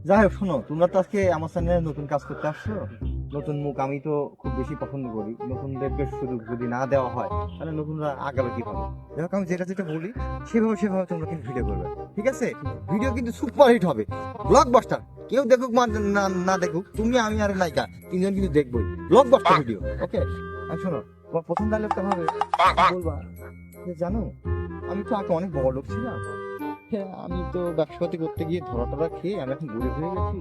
যাই হোক, শোনো, তোমরা তো আজকে আমার চ্যানেলে নতুন কাজ করতে আসছো। নতুন মুখ আমি তো খুব বেশি পছন্দ করি। নতুনদেরকে সুযোগ যদি না দেওয়া হয় তাহলে নতুনরা আগাবে কিভাবে? যাই হোক, আমি যেটা যেটা বলি সেভাবে সেভাবে তোমরা কিন্তু ভিডিও করবে, ঠিক আছে? ভিডিও কিন্তু সুপার হিট হবে, ব্লকবাস্টার। কেউ দেখুক না না দেখুক, তুমি আমি আর নায়িকা তিনজন কিন্তু দেখবোই ব্লকবাস্টার ভিডিও। ওকে, আর শোনো, তোমার প্রথম ডায়লগটা হবে, বলবা যে জানো, আমি তো আগে অনেক বড় লোক ছিলাম। হ্যাঁ, আমি তো ব্যবসাপাতি করতে গিয়ে ধরা টরা খেয়ে আমি এখন গরিব হয়ে গেছি।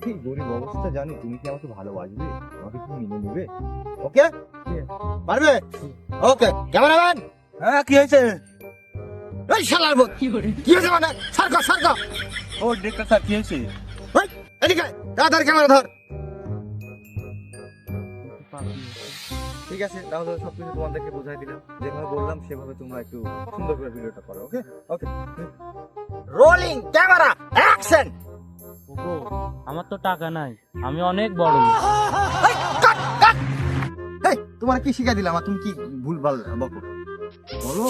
ঠিক গরিব অবস্থা জানি, তুমি কি আমাকে ভালোবাসবে? আমাকে তুমি মেনে নেবে? ওকে, পারবে? ওকে, ক্যামেরাম্যান। হ্যাঁ, কি হয়েছে? এই শালার বউ, কি হয়েছে মানে? সারকা সারকা। ও ডিরেক্টর স্যার, কি হয়েছে? ওই এদিকে তাড়াতাড়ি ক্যামেরা ধর। ঠিক আছে, তাহলে সবকিছু তোমাদেরকে বোঝাই দিলাম। যেভাবে বললাম সেভাবে তোমরা একটু সুন্দর করে ভিডিওটা করো। ওকে ওকে, রোলিং ক্যামেরা অ্যাকশন। ওগো, আমার তো টাকা নাই, আমি অনেক বড় লোক। এই, তোমার কি শিখা দিলাম আর তুমি কি ভুলভাল বকো? বলো।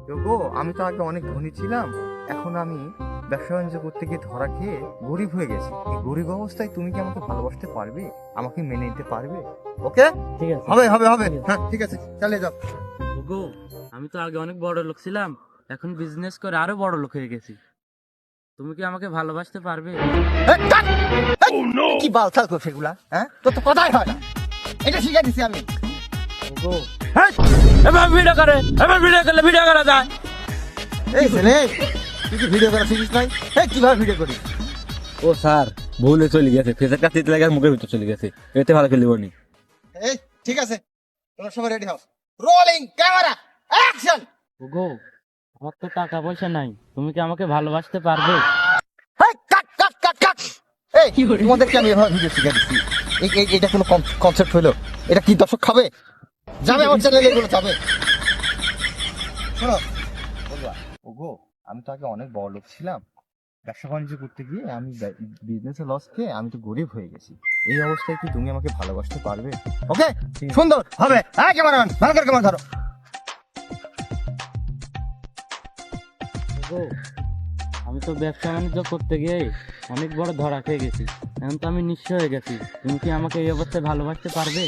দেখো, আমি তো আগে অনেক ধনী ছিলাম, এখন আমি ব্যবসা বাণিজ্য করতে গিয়ে ধরা খেয়ে গরিব হয়ে গেছি। এই গরিব অবস্থায় তুমি কি আমাকে ভালোবাসতে পারবে? আমাকে মেনে নিতে পারবে? ওকে, ঠিক আছে। হবে হবে হবে। হ্যাঁ, ঠিক আছে, চালিয়ে যাও। ওগো, আমি তো আগে অনেক বড় লোক ছিলাম, এখন বিজনেস করে আরো বড় লোক হয়ে গেছি। তুমি কি আমাকে ভালোবাসতে পারবে? এই, কাট! এই, কি বালছাল করছে সেগুলা? হ্যাঁ, তোর তো কথাই হয় না। এটা শিখে দিছি আমি। ওগো, এবার ভিডিও করে, এবার ভিডিও করলে ভিডিও করা যায়। এই ছেলে, তুই কি ভিডিও করা শিখিস নাই? এই, কিভাবে ভিডিও করিস? ও স্যার, ভুলে চলে গেছে, ফেসের কাছে দিতে লাগে আর মুখের ভিতর চলে গেছে, এতে ভালো খেলিব নি। এই, ঠিক আছে, তোমরা সবাই রেডি হও। Rolling camera action. ওগো, আমার তো টাকা পয়সা নাই, তুমি কি আমাকে ভালোবাসতে পারবে? এই, কাট কাট কাট কাট। এই, তোমাদেরকে আমি এভাবে ভিডিও শিখে দিচ্ছি। এটা কোনো কনসেপ্ট হইলো? এটা কি দর্শক খাবে? যাবে আমার চ্যানেলে, এগুলো যাবে। শোনো, বলবা, ওগো, আমি তো আগে অনেক বড় লোক ছিলাম, ব্যবসা বাণিজ্য করতে গিয়ে আমি বিজনেসে লস খেয়ে আমি তো গরিব হয়ে গেছি। এই অবস্থায় কি তুমি আমাকে ভালোবাসতে পারবে? ওকে, সুন্দর হবে। হ্যাঁ, ক্যামেরাম্যান, ভালো করে ক্যামেরা ধরো। ওগো, আমি তো ব্যবসা বাণিজ্য করতে গিয়ে অনেক বড় ধরা খেয়ে গেছি, এখন তো আমি নিঃস্ব হয়ে গেছি। তুমি কি আমাকে এই অবস্থায় ভালোবাসতে পারবে?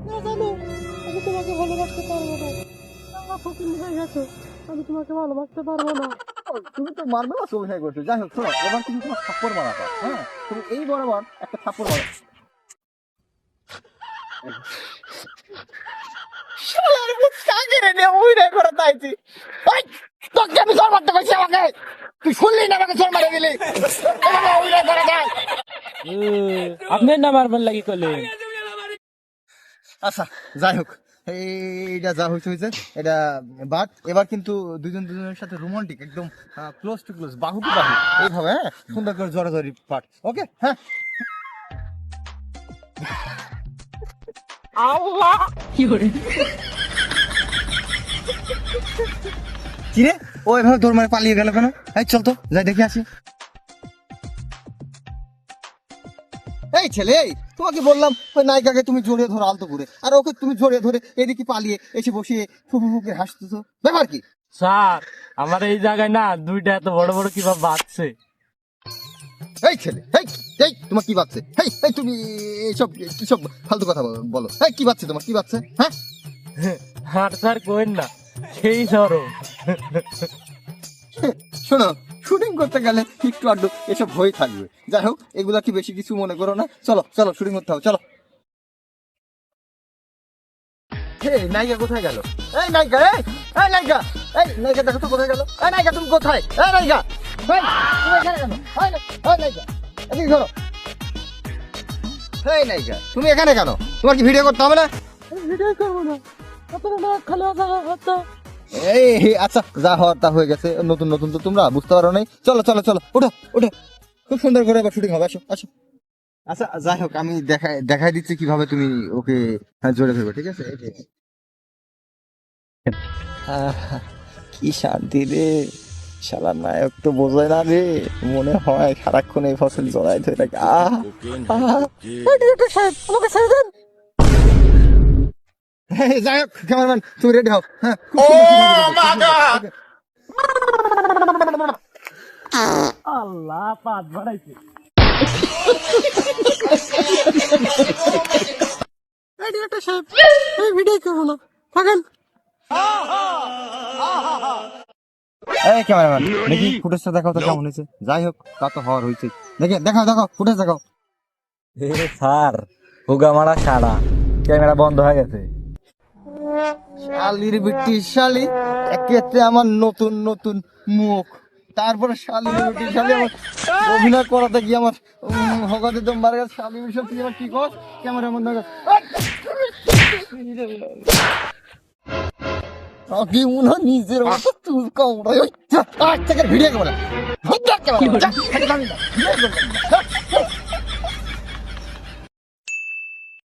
না জানো, আমি তোমাকে ভালোবাসতে পারবো না। আমার ফকির হয়ে গেছো, আমি তোমাকে ভালোবাসতে পারবো না। তুমি তো মারবে না, অভিনয় করছো। যাই হোক, শোনো, এবার তুমি তোমার থাপ্পড় মারাটা, হ্যাঁ, তুমি এই বরাবর একটা থাপ্পড় মারো। শালার মুখ কাকে রে নিয়ে অভিনয় করে তাইছি। ওই, তোকে আমি জোর মারতে কইছি আমাকে, তুই শুনলি না? আমাকে জোর মারে দিলি। এভাবে অভিনয় করে দেয়। আপনি না মারবেন লাগি করলেন। আচ্ছা, যাই হোক, এইটা যা হয়েছে হয়েছে, এটা বাট এবার কিন্তু দুজন দুজনের সাথে রোমান্টিক, একদম ক্লোজ টু ক্লোজ, বাহু টু বাহু, এইভাবে, হ্যাঁ, সুন্দর করে জড়াজড়ি পাঠ। ওকে, হ্যাঁ। আল্লাহ, কি রে, ও এভাবে দৌড় মারে পালিয়ে গেল কেন? এই চল তো, যাই দেখে আসি। এই ছেলে, এই, তোমাকে বললাম ওই নায়িকাকে তুমি জড়িয়ে ধরো আলতো করে, আর ওকে তুমি জড়িয়ে ধরে এদিকে পালিয়ে এসে বসিয়ে ফুফু ফুকে হাসতেছো, ব্যাপার কি? স্যার, আমার এই জায়গায় না দুইটা এত বড় বড় কিভাবে বাঁচছে। এই ছেলে, এই এই, তোমার কি বাচ্চে? এই এই, তুমি এইসব কিসব ফালতু কথা বলো? এই, কি বাচ্চে তোমার, কি বাচ্চে? হ্যাঁ, আর স্যার কোয়েন না, সেই সরম। শোনো, শুটিং করতে গেলে একটু আড্ডু এসব হয়ে থাকবে। যাই হোক, এগুলা কি বেশি কিছু মনে করো না। চলো চলো, শুটিং করতে হবে, চলো। এই নায়িকা কোথায় গেল? এই নায়িকা, এই নায়িকা, এই নায়িকা, দেখো তো কোথায় গেল? এই নায়িকা, তুমি কোথায়? এই নায়িকা, এই, তুমি এখানে কেন? এই নায়িকা, এদিকে ধরো। এই নায়িকা, তুমি এখানে কেন? তোমার কি ভিডিও করতে হবে না? ভিডিও করবো না, আপনারা না খালি কথা। এই, আচ্ছা, যা হওয়ার তা হয়ে গেছে। নতুন নতুন তো তোমরা বুঝতে পারো নাই। চলো চলো চলো, ওঠো ওঠো, খুব সুন্দর করে এবার শুটিং হবে। আসো আসো। আচ্ছা, যাই হোক, আমি দেখাই দিচ্ছি কিভাবে তুমি ওকে জোরে ফেলবে, ঠিক আছে? এই যে। কি শান্তি রে, শালার নায়ক তো বোঝায় না রে, মনে হয় সারাক্ষণ এই ফসল জড়াই ধরে থাকে। ডিরেক্টর সাহেব, আমাকে ছেড়ে দেন। যাই হোক, ক্যামেরাম্যান, তুমি রেডি হও। হ্যাঁ, খুব সুন্দর আল্লাহ পাত বাড়াইছে। এই ডিরেক্টর সাহেব, আমি ভিডিও করবো না, থাকেন। এই ক্যামেরাম্যান, দেখি ফুটেজটা দেখাও তো কেমন হয়েছে। যাই হোক, তা তো হওয়ার হয়েছে। দেখে দেখাও ফুটেজ দেখাও। এ স্যার হুগা মারা সারা ক্যামেরা বন্ধ হয়ে গেছে। শালির বিটি শালি, একেতে আমার নতুন নতুন মুখ, তারপরে শালির বিটি শালি আমার অভিনয় করাতে গিয়ে আমার হগাতে দম মারা গেছে। শালি বিষয় তুই আবার কি কর, ক্যামেরা বন্ধ হয়ে গেছে। আগে মনে হয় নিজের মতো চুল কামড়ায়। ভিডিও করে